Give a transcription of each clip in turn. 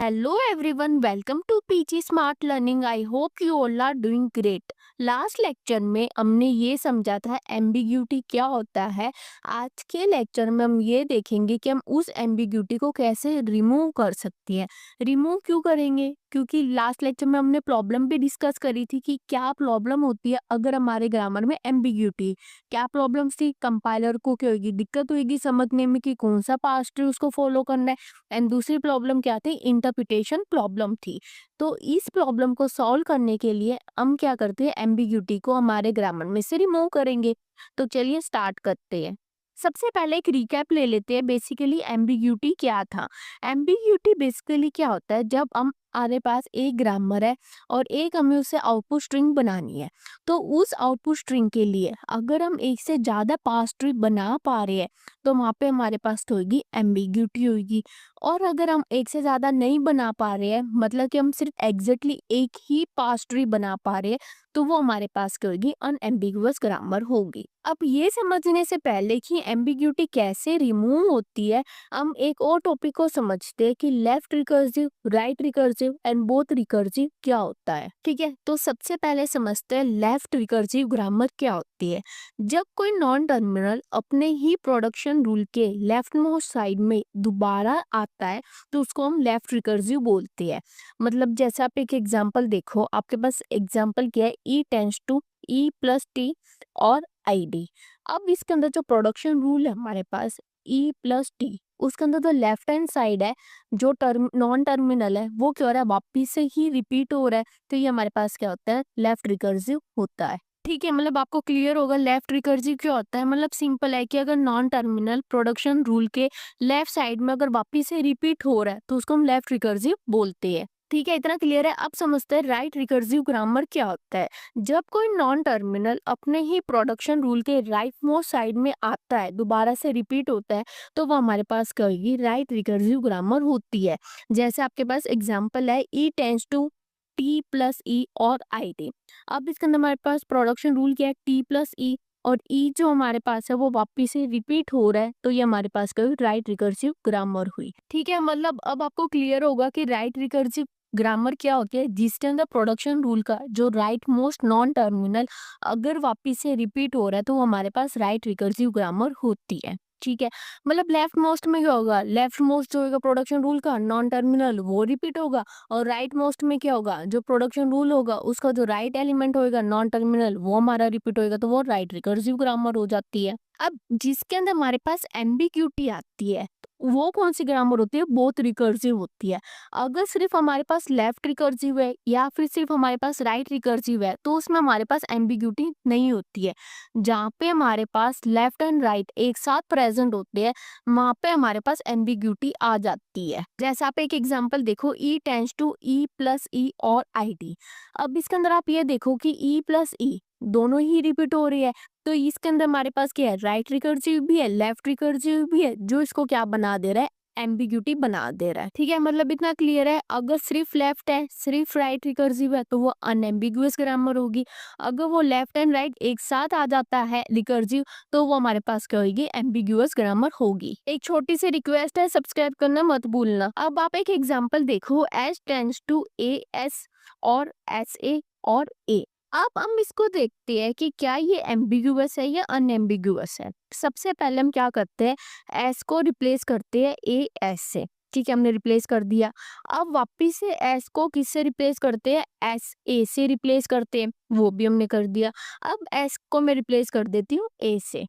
Hello everyone, welcome to PG Smart Learning. I hope you all are doing great. Last lecture में हमने ये समझा था ambiguity क्या होता है। आज के लेक्चर में हम ये देखेंगे कि हम उस एम्बिग्यूटी को कैसे रिमूव कर सकते हैं। रिमूव क्यों करेंगे? क्योंकि लास्ट लेक्चर में हमने प्रॉब्लम भी डिस्कस करी थी कि क्या प्रॉब्लम होती है अगर हमारे ग्रामर में एम्बिग्यूटी। क्या प्रॉब्लम थी? कंपाइलर को क्या होगी, दिक्कत होगी समझने में कि कौन सा पास्ट ट्री उसको फॉलो करना है। एंड दूसरी प्रॉब्लम क्या थी? इंटरप्रिटेशन प्रॉब्लम थी। तो इस प्रॉब्लम को सॉल्व करने के लिए हम क्या करते हैं, एम्बिग्यूटी को हमारे ग्रामर में से रिमूव करेंगे। तो चलिए स्टार्ट करते हैं। सबसे पहले एक रिकैप ले लेते हैं, बेसिकली एम्बिग्यूटी क्या था। एम्बिग्यूटी बेसिकली क्या होता है, जब हम हमारे पास एक ग्रामर है और एक हमें उसे आउटपुट स्ट्रिंग बनानी है। तो उस आउटपुट स्ट्रिंग के लिए अगर हम एक से ज्यादा पास ट्री बना पा रहे हैं तो वहाँ पे हमारे पास तो होगी एम्बिग्यूटी होगी। और अगर हम एक से ज्यादा नहीं बना पा रहे हैं, मतलब कि हम सिर्फ एग्जैक्टली एक ही पास ट्री बना पा रहे हैं, तो वो हमारे पास क्या होगी? अनएम्बिगुअस ग्रामर होगी। अब ये समझने से पहले कि एम्बिग्यूटी कैसे रिमूव होती है, हम एक और टॉपिक को समझते हैं कि left recursive, right recursive and both recursive क्या होता है। ठीक है, तो सबसे पहले समझते हैं लेफ्ट रिकर्सिव ग्रामर क्या होती है। जब कोई नॉन टर्मिनल अपने ही प्रोडक्शन रूल के लेफ्ट मोस्ट साइड में दोबारा आता है तो उसको हम लेफ्ट रिकर्सिव बोलते हैं। मतलब जैसे आप एक एग्जांपल देखो, आपके पास एग्जांपल क्या है, E tends to E plus T और आई डी। अब इसके अंदर जो प्रोडक्शन रूल है हमारे पास ई प्लस टी, उसके अंदर जो लेफ्ट हैंड साइड है, जो टर्म नॉन टर्मिनल है, वो क्या हो रहा है? वापिस से ही रिपीट हो रहा है। तो ये हमारे पास क्या होता है? लेफ्ट रिकर्सिव होता है। ठीक है, मतलब आपको क्लियर होगा लेफ्ट रिकर्सिव क्या होता है। मतलब सिंपल है कि अगर नॉन टर्मिनल प्रोडक्शन रूल के लेफ्ट साइड में अगर वापिस से रिपीट हो रहा है तो उसको हम लेफ्ट रिकर्सिव बोलते हैं। ठीक है, इतना क्लियर है। अब समझते हैं राइट रिकर्सिव ग्रामर क्या होता है। जब कोई नॉन टर्मिनल अपने ही प्रोडक्शन रूल के राइट मोस्ट साइड में आता है, दोबारा से रिपीट होता है, तो वो हमारे पास क्या होगी? राइट रिकर्सिव ग्रामर होती है। जैसे आपके पास एग्जाम्पल है E tends to T plus ई और आई टी। अब इसके अंदर हमारे पास प्रोडक्शन रूल क्या है? टी प्लस ई, और ई जो हमारे पास है वो वापिस से रिपीट हो रहा है, तो ये हमारे पास क्या हुई? राइट रिकर्सिव ग्रामर हुई। ठीक है, मतलब अब आपको क्लियर होगा कि राइट रिकर्सिव ग्रामर क्या होती है, जिसके अंदर प्रोडक्शन रूल का जो राइट मोस्ट नॉन टर्मिनल अगर वापिस से रिपीट हो रहा है तो वो हमारे पास राइट रिकर्सिव ग्रामर होती है। ठीक है, मतलब लेफ्ट मोस्ट में क्या होगा? लेफ्ट मोस्ट जो होगा प्रोडक्शन रूल का नॉन टर्मिनल वो रिपीट होगा, और राइट मोस्ट में क्या होगा? जो प्रोडक्शन रूल होगा उसका जो राइट एलिमेंट होएगा नॉन टर्मिनल वो हमारा रिपीट होएगा, तो वो राइट रिकर्सिव ग्रामर हो जाती है। अब जिसके अंदर हमारे पास एम्बिग्यूटी आती है, वो कौन सी ग्रामर होती है? बोथ रिकर्सिव होती है। अगर सिर्फ हमारे पास लेफ्ट रिकर्सिव है या फिर सिर्फ हमारे पास राइट रिकर्सिव है तो उसमें हमारे पास एम्बिग्यूटी नहीं होती है। जहाँ पे हमारे पास लेफ्ट एंड राइट एक साथ प्रेजेंट होते हैं, वहां पे हमारे पास एम्बिग्यूटी आ जाती है। जैसे आप एक एग्जांपल देखो, ई टेंस टू ई प्लस ई और आई डी। अब इसके अंदर आप ये देखो कि ई प्लस ई दोनों ही रिपीट हो रही है, तो इसके अंदर हमारे पास क्या है? राइट रिकर्सिव भी है, लेफ्ट रिकर्सिव भी है, जो इसको क्या बना दे रहा है? एम्बिग्यूटी बना दे रहा है। ठीक है, मतलब इतना क्लियर है। अगर सिर्फ लेफ्ट है, सिर्फ राइट रिकर्सिव है, तो वो अनएम्बिगुअस ग्रामर होगी। अगर वो लेफ्ट एंड राइट एक साथ आ जाता है रिकर्सिव, तो वो हमारे पास क्या होगी? एम्बिगुअस ग्रामर होगी। एक छोटी सी रिक्वेस्ट है, सब्सक्राइब करना मत भूलना। अब आप एक एग्जांपल देखो, S tense to A S और एस ए और ए। अब हम इसको देखते हैं कि क्या ये एम्बिगुअस है या अनएम्बिगुअस है। सबसे पहले हम क्या करते हैं, एस को रिप्लेस करते हैं ए एस से। ठीक है, हमने रिप्लेस कर दिया। अब वापिस से एस को किससे रिप्लेस करते हैं? एस ए से रिप्लेस करते हैं, वो भी हमने कर दिया। अब एस को मैं रिप्लेस कर देती हूँ ए से।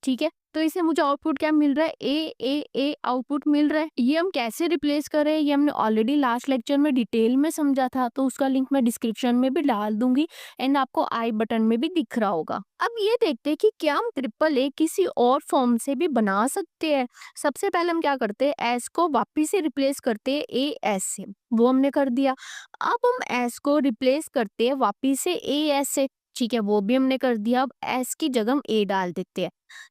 ठीक है, तो इससे मुझे आउटपुट क्या मिल रहा है? ए आउटपुट मिल रहा है। ये हम कैसे रिप्लेस करें ये हमने ऑलरेडी लास्ट लेक्चर में डिटेल में समझा था, तो उसका लिंक मैं डिस्क्रिप्शन में भी डाल दूंगी एंड आपको आई बटन में भी दिख रहा होगा। अब ये देखते हैं कि क्या हम ट्रिपल ए किसी और फॉर्म से भी बना सकते हैं। सबसे पहले हम क्या करते हैं, एस को वापिस से रिप्लेस करते हैं ए एस से, वो हमने कर दिया। अब हम एस को रिप्लेस करते हैं वापिस से ए एस से। ठीक है, वो भी हमने कर दिया। अब एस की जगह हम ए डाल देते हैं,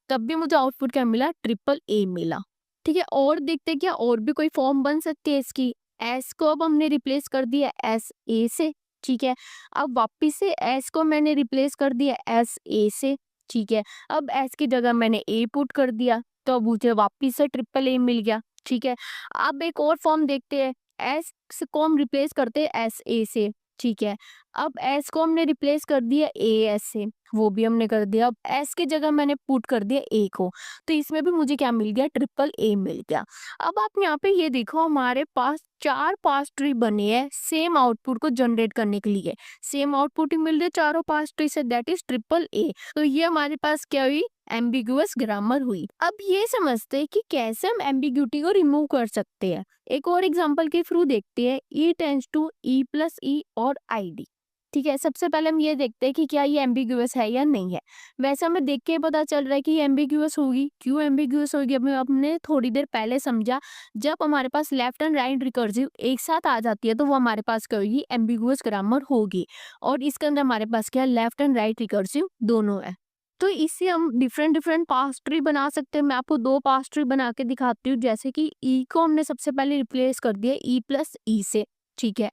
तब भी मुझे आउटपुट क्या मिला? ट्रिपल ए मिला। ठीक है, और देखते हैं क्या और भी कोई फॉर्म बन सकती है इसकी। एस को अब हमने रिप्लेस कर दिया एस ए से। ठीक है, अब वापिस से एस को मैंने रिप्लेस कर दिया एस ए से। ठीक है, अब एस की जगह मैंने ए पुट कर दिया, तो अब मुझे वापिस से ट्रिपल ए मिल गया। ठीक है, अब एक और फॉर्म देखते हैं एस को हम रिप्लेस करते हैं एस ए से, ठीक है। अब एस को हमने रिप्लेस कर दिया ए एस से, वो भी हमने कर दिया। अब एस की जगह मैंने पुट कर दिया ए को, तो इसमें भी मुझे क्या मिल गया, ट्रिपल ए मिल गया। अब आप यहाँ पे ये देखो, हमारे पास 4 पास ट्री बने हैं सेम आउटपुट को जनरेट करने के लिए। सेम आउटपुट ही मिल रहे चारों पास ट्री से, दैट इज ट्रिपल ए। तो ये हमारे पास क्या हुई, एम्बिगुअस ग्रामर हुई। अब ये समझते हैं कि कैसे हम एम्बिग्यूटी को रिमूव कर सकते हैं। एक और एग्जांपल के थ्रू देखते हैं, ई टेंस टू ई प्लस ई और आई डी। ठीक है, सबसे पहले हम ये देखते हैं कि क्या ये एम्बिगुअस है या नहीं है। वैसे हमें देख के ही पता चल रहा है कि ये एम्बिगुअस होगी। क्यों एम्बिगुअस होगी, अभी हमने थोड़ी देर पहले समझा। जब हमारे पास लेफ्ट एंड राइट रिकर्सिव एक साथ आ जाती है तो वो हमारे पास क्या होगी, एम्बिगुअस ग्रामर होगी। और इसके अंदर हमारे पास क्या, लेफ्ट एंड राइट रिकर्सिव दोनों है। तो इससे हम डिफरेंट डिफरेंट पास ट्री बना सकते हैं। मैं आपको 2 पास ट्री बना के दिखाती हूँ। जैसे कि ई को हमने सबसे पहले रिप्लेस कर दिया ई प्लस ई से, ठीक है।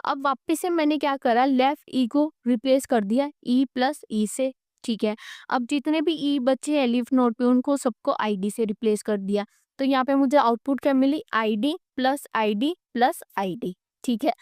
अब वापस से मैंने क्या करा, लेफ्ट ई को रिप्लेस कर दिया ई प्लस ई से, ठीक है। अब जितने भी ई बचे हैं लीफ नोड पे, उनको सबको आईडी से रिप्लेस कर दिया। तो यहाँ पे मुझे आउटपुट क्या मिली, ID plus ID plus ID, ठीक है।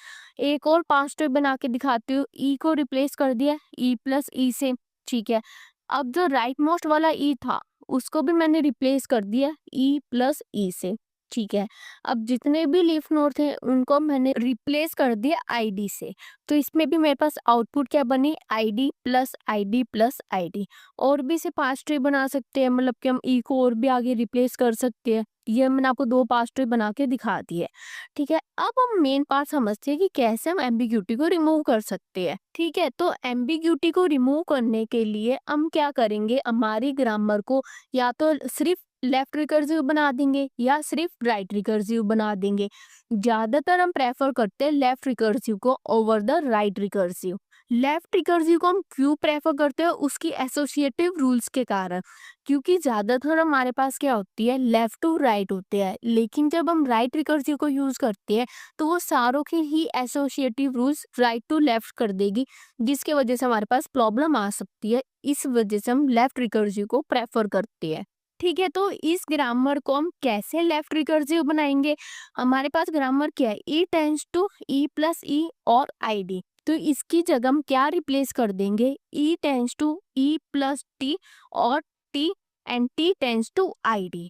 एक और पास ट्री बना के दिखाती हूँ। ई को रिप्लेस कर दिया ई प्लस ई से, ठीक है। अब जो राइट मोस्ट वाला ई था उसको भी मैंने रिप्लेस कर दिया ई प्लस ई से, ठीक है। अब जितने भी लीफ नोड थे उनको मैंने रिप्लेस कर दिया आईडी से। तो इसमें भी मेरे पास आउटपुट क्या बनी, ID plus ID plus ID. और भी से 5 ट्री बना सकते हैं, मतलब कि हम ई को और भी आगे रिप्लेस कर सकते हैं। ये मैंने आपको 2 पास ट्री बना के दिखा दिए, ठीक है। अब हम मेन पार्ट समझते हैं कि कैसे हम एम्बिग्यूटी को रिमूव कर सकते हैं, ठीक है। तो एम्बिग्यूटी को रिमूव करने के लिए हम क्या करेंगे, हमारी ग्रामर को या तो सिर्फ लेफ्ट रिकर्सिव बना देंगे या सिर्फ राइट रिकर्सिव बना देंगे। ज्यादातर हम प्रेफर करते हैं लेफ्ट रिकर्सिव को over the right recursive. Left recursive को हम क्यों प्रेफर करते हैं, उसकी एसोसिएटिव रूल्स के कारण। क्योंकि ज्यादातर हमारे पास क्या होती है, लेफ्ट टू राइट होते हैं। लेकिन जब हम राइट रिकर्सिव को यूज करते हैं तो वो सारों की ही associative rules right to left कर देगी, जिसकी वजह से हमारे पास प्रॉब्लम आ सकती है। इस वजह से हम लेफ्ट रिकर्सिव को प्रेफर करते हैं, ठीक है। तो इस ग्रामर को हम कैसे लेफ्ट रिकर्सिव बनाएंगे, हमारे पास ग्रामर क्या है, E tends to E plus ई और आई डी। तो इसकी जगह हम क्या रिप्लेस कर देंगे, E tends to E plus T और T and T tends to I D.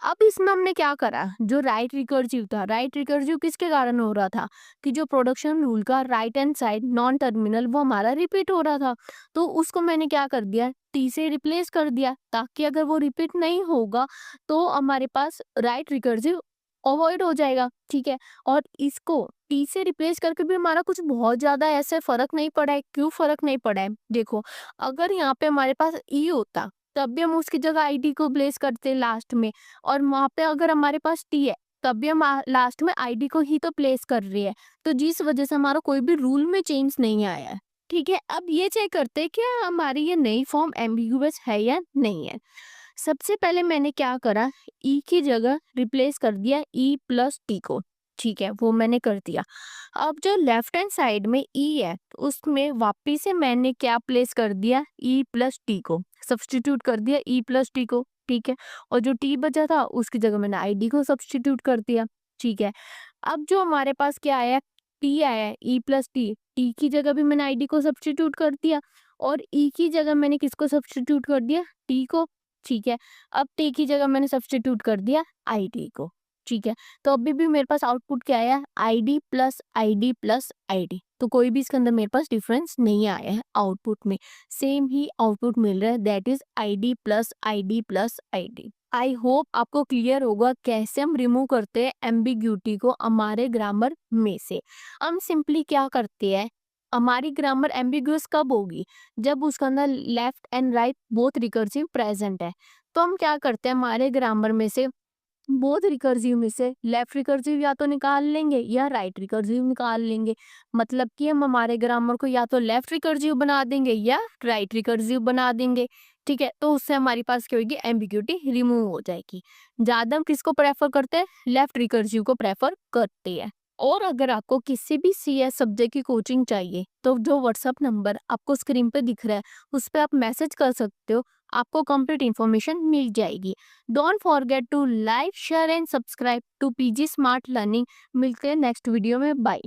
अब इसमें हमने क्या करा, जो राइट रिकर्सिव था, राइट रिकर्सिव किसके कारण हो रहा था, कि जो प्रोडक्शन रूल का right hand side non terminal वो हमारा रिपीट हो रहा था। तो उसको मैंने क्या कर दिया, टी से रिप्लेस कर दिया, ताकि अगर वो रिपीट नहीं होगा तो हमारे पास राइट रिकर्सिव अवॉइड हो जाएगा, ठीक है। और इसको टी से रिप्लेस करके भी हमारा कुछ बहुत ज्यादा ऐसे फर्क नहीं पड़ा है। क्यों फर्क नहीं पड़ा है, देखो, अगर यहाँ पे हमारे पास ई होता तब भी हम उसकी जगह आईडी को प्लेस करते लास्ट में, और वहां पे अगर हमारे पास टी है तब भी हम लास्ट में आईडी को ही तो प्लेस कर रहे हैं। तो जिस वजह से हमारा कोई भी रूल में चेंज नहीं आया है, ठीक है। अब ये चेक करते हैं कि हमारी ये नई फॉर्म एम्बिगुअस है या नहीं है। सबसे पहले मैंने क्या करा, ई की जगह रिप्लेस कर दिया ई प्लस टी को, ठीक है, वो मैंने कर दिया। अब जो लेफ्ट हैंड साइड में ई है उसमें वापिस से मैंने क्या प्लेस कर दिया, ई प्लस टी को सब्सटीट्यूट कर दिया, ई प्लस टी को, ठीक है। और जो टी बचा था उसकी जगह मैंने आईडी को सब्सटीट्यूट कर दिया, ठीक है। अब जो हमारे पास क्या आया, टी आया है, ई प्लस टी, टी की जगह भी मैंने आईडी को सब्सटीट्यूट कर दिया, और ई की जगह मैंने किसको सब्सटीट्यूट कर दिया, टी को, ठीक है। अब टी की जगह मैंने सब्सटीट्यूट कर दिया आईडी को, ठीक है। तो अभी भी मेरे पास आउटपुट क्या आया, ID plus ID plus ID. तो कोई भी इसके अंदर मेरे पास डिफरेंस नहीं आया है आउटपुट में, सेम ही आउटपुट मिल रहा है, that is ID plus ID plus ID. I hope आपको क्लियर होगा कैसे हम रिमूव करते हैं एम्बिग्यूटी को हमारे ग्रामर में से। हम सिंपली क्या करते हैं, हमारी ग्रामर एम्बिगुअस कब होगी, जब उसके अंदर left and right both recursive present है। तो हम क्या करते हैं, हमारे ग्रामर में से बोथ रिकर्सिव में से लेफ्ट रिकर्सिव या तो निकाल लेंगे या राइट रिकर्सिव निकाल लेंगे। मतलब कि हम हमारे ग्रामर को या तो लेफ्ट रिकर्सिव बना देंगे या राइट रिकर्सिव बना देंगे, ठीक है। तो उससे हमारे पास क्या होगी, एम्बिग्यूटी रिमूव हो जाएगी। ज्यादा हम किसको प्रेफर करते हैं, लेफ्ट रिकर्सिव को प्रेफर करते हैं। और अगर आपको किसी भी CS सब्जेक्ट की कोचिंग चाहिए तो जो व्हाट्सएप नंबर आपको स्क्रीन पे दिख रहा है उस पर आप मैसेज कर सकते हो। आपको कंप्लीट इन्फॉर्मेशन मिल जाएगी। Don't forget to like, share and subscribe to PG smart learning. मिलते हैं नेक्स्ट वीडियो में। बाय।